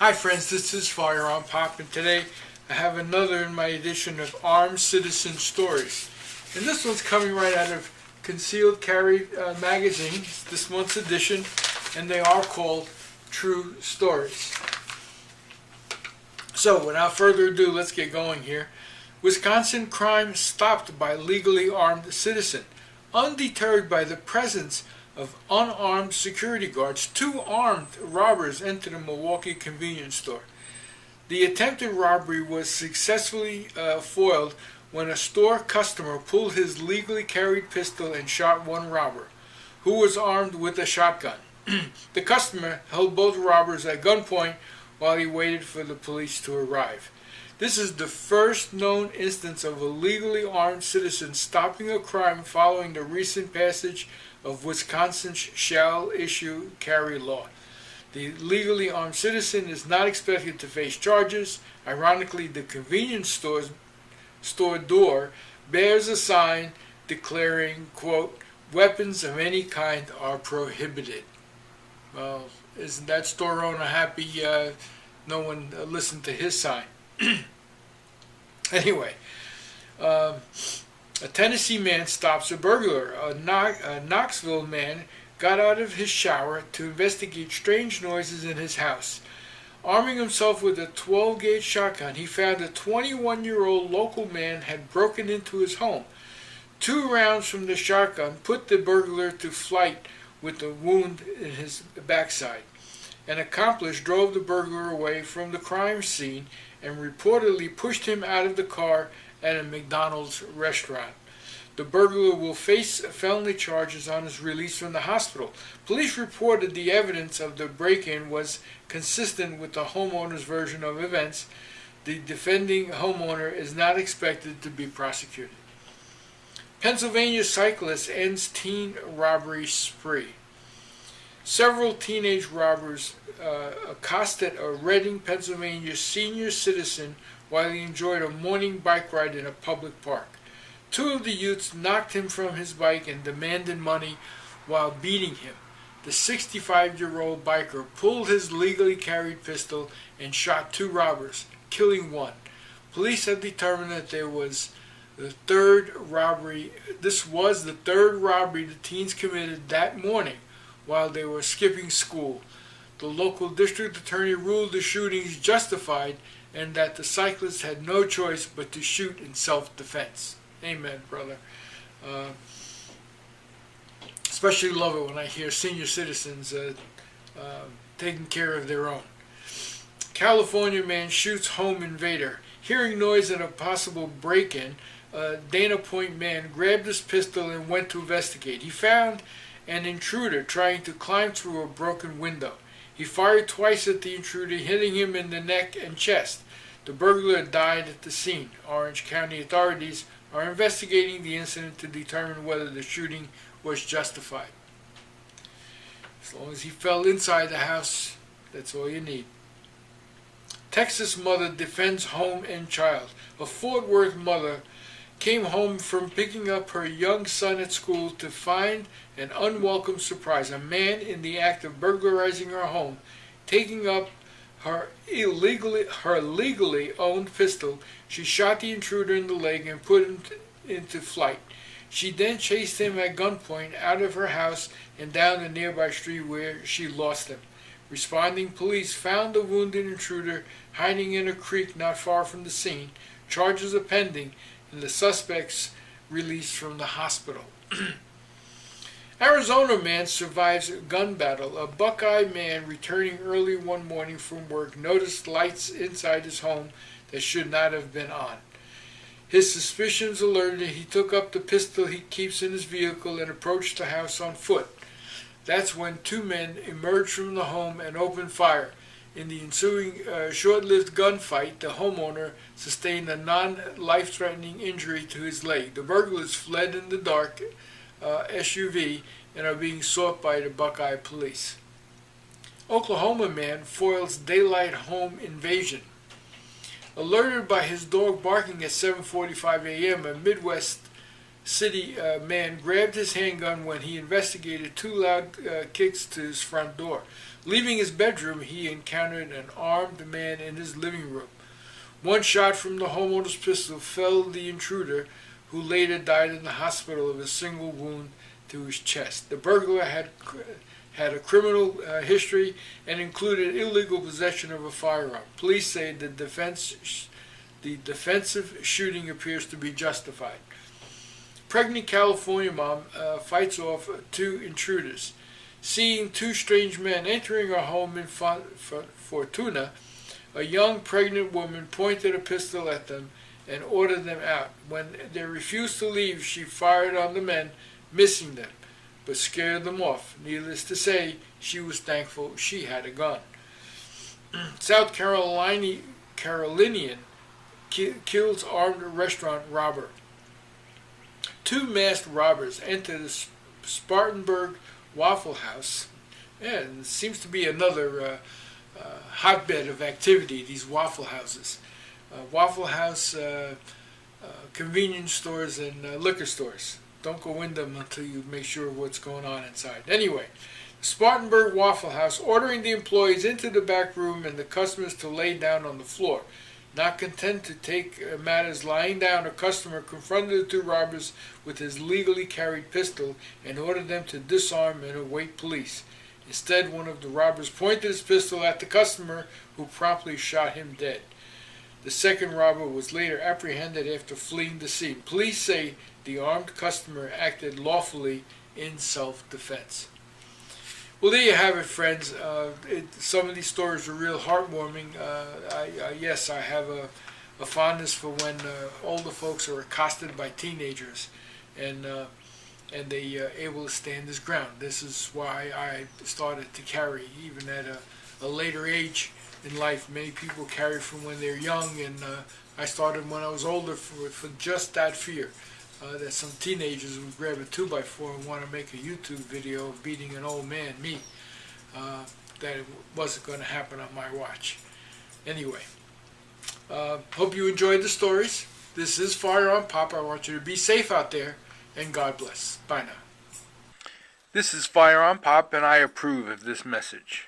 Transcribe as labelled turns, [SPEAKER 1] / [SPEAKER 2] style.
[SPEAKER 1] Hi friends, this is FirearmPop, and today I have another in my edition of Armed Citizen Stories. And this one's coming right out of Concealed Carry magazine, this month's edition, and they are called True Stories. So without further ado, let's get going here. Wisconsin crime stopped by legally armed citizen. Undeterred by the presence of unarmed security guards, two armed robbers entered a Milwaukee convenience store. The attempted robbery was successfully foiled when a store customer pulled his legally carried pistol and shot one robber, who was armed with a shotgun. The customer held both robbers at gunpoint while he waited for the police to arrive. This is the first known instance of a legally armed citizen stopping a crime following the recent passage of Wisconsin's shall issue carry law. The legally armed citizen is not expected to face charges. Ironically, the convenience store door bears a sign declaring, quote, "Weapons of any kind are prohibited." Well, isn't that store owner happy no one listened to his sign? Anyway, a Tennessee man stops a burglar. A Knoxville man got out of his shower to investigate strange noises in his house. Arming himself with a 12-gauge shotgun, he found a 21-year-old local man had broken into his home. 2 rounds from the shotgun put the burglar to flight with a wound in his backside. An accomplice drove the burglar away from the crime scene and reportedly pushed him out of the car at a McDonald's restaurant. The burglar will face felony charges on his release from the hospital. Police reported the evidence of the break-in was consistent with the homeowner's version of events. The defending homeowner is not expected to be prosecuted. Pennsylvania cyclist ends teen robbery spree. Several teenage robbers accosted a Reading, Pennsylvania senior citizen while he enjoyed a morning bike ride in a public park. 2 of the youths knocked him from his bike and demanded money while beating him. The 65-year-old biker pulled his legally carried pistol and shot 2 robbers, killing one. Police have determined that this was the third robbery the teens committed that morning while they were skipping school. The local district attorney ruled the shootings justified and that the cyclist had no choice but to shoot in self-defense. Amen, brother. Especially love it when I hear senior citizens taking care of their own. California man shoots home invader. Hearing noise and a possible break-in, Dana Point man grabbed his pistol and went to investigate. He found an intruder trying to climb through a broken window. He fired twice at the intruder, hitting him in the neck and chest. The burglar died at the scene. Orange County authorities are investigating the incident to determine whether the shooting was justified. As long as he fell inside the house, that's all you need. Texas mother defends home and child. A Fort Worth mother came home from picking up her young son at school to find an unwelcome surprise. A man in the act of burglarizing her home, taking up her legally owned pistol. She shot the intruder in the leg and put him into flight. She then chased him at gunpoint out of her house and down the nearby street where she lost him. Responding police found the wounded intruder hiding in a creek not far from the scene. Charges are pending and the suspects released from the hospital. Arizona man survives gun battle. A Buckeye man returning early one morning from work noticed lights inside his home that should not have been on. His suspicions alerted, he took up the pistol he keeps in his vehicle and approached the house on foot. That's when 2 men emerged from the home and opened fire. In the ensuing short-lived gunfight, the homeowner sustained a non-life-threatening injury to his leg. The burglars fled in the dark SUV and are being sought by the Buckeye police. Oklahoma man foils daylight home invasion. Alerted by his dog barking at 7:45 a.m., a Midwest city man grabbed his handgun when he investigated 2 loud kicks to his front door. Leaving his bedroom, he encountered an armed man in his living room. One shot from the homeowner's pistol felled the intruder, who later died in the hospital of a single wound to his chest. The burglar had a criminal history and included illegal possession of a firearm. Police say the defensive shooting appears to be justified. Pregnant California mom fights off two intruders. Seeing two strange men entering her home in Fortuna, a young pregnant woman pointed a pistol at them and ordered them out. When they refused to leave, she fired on the men, missing them, but scared them off. Needless to say, she was thankful she had a gun. South Carolinian kills armed restaurant robber. Two masked robbers entered the Spartanburg Waffle House. Yeah, it seems to be another hotbed of activity, these Waffle Houses. Waffle House, convenience stores, and liquor stores. Don't go in them until you make sure of what's going on inside. Anyway, Spartanburg Waffle House ordering the employees into the back room and the customers to lay down on the floor. Not content to take matters lying down, a customer confronted the two robbers with his legally carried pistol and ordered them to disarm and await police. Instead, one of the robbers pointed his pistol at the customer, who promptly shot him dead. The second robber was later apprehended after fleeing the scene. Police say the armed customer acted lawfully in self-defense. Well, there you have it, friends. Some of these stories are real heartwarming. Yes, I have a fondness for when older folks are accosted by teenagers, and they able to stand his ground. This is why I started to carry, even at a later age in life. Many people carry from when they're young, and I started when I was older for just that fear. That some teenagers would grab a 2x4 and want to make a YouTube video of beating an old man, me. That it wasn't going to happen on my watch. Anyway, hope you enjoyed the stories. This is FirearmPop. I want you to be safe out there, and God bless. Bye now. This is FirearmPop, and I approve of this message.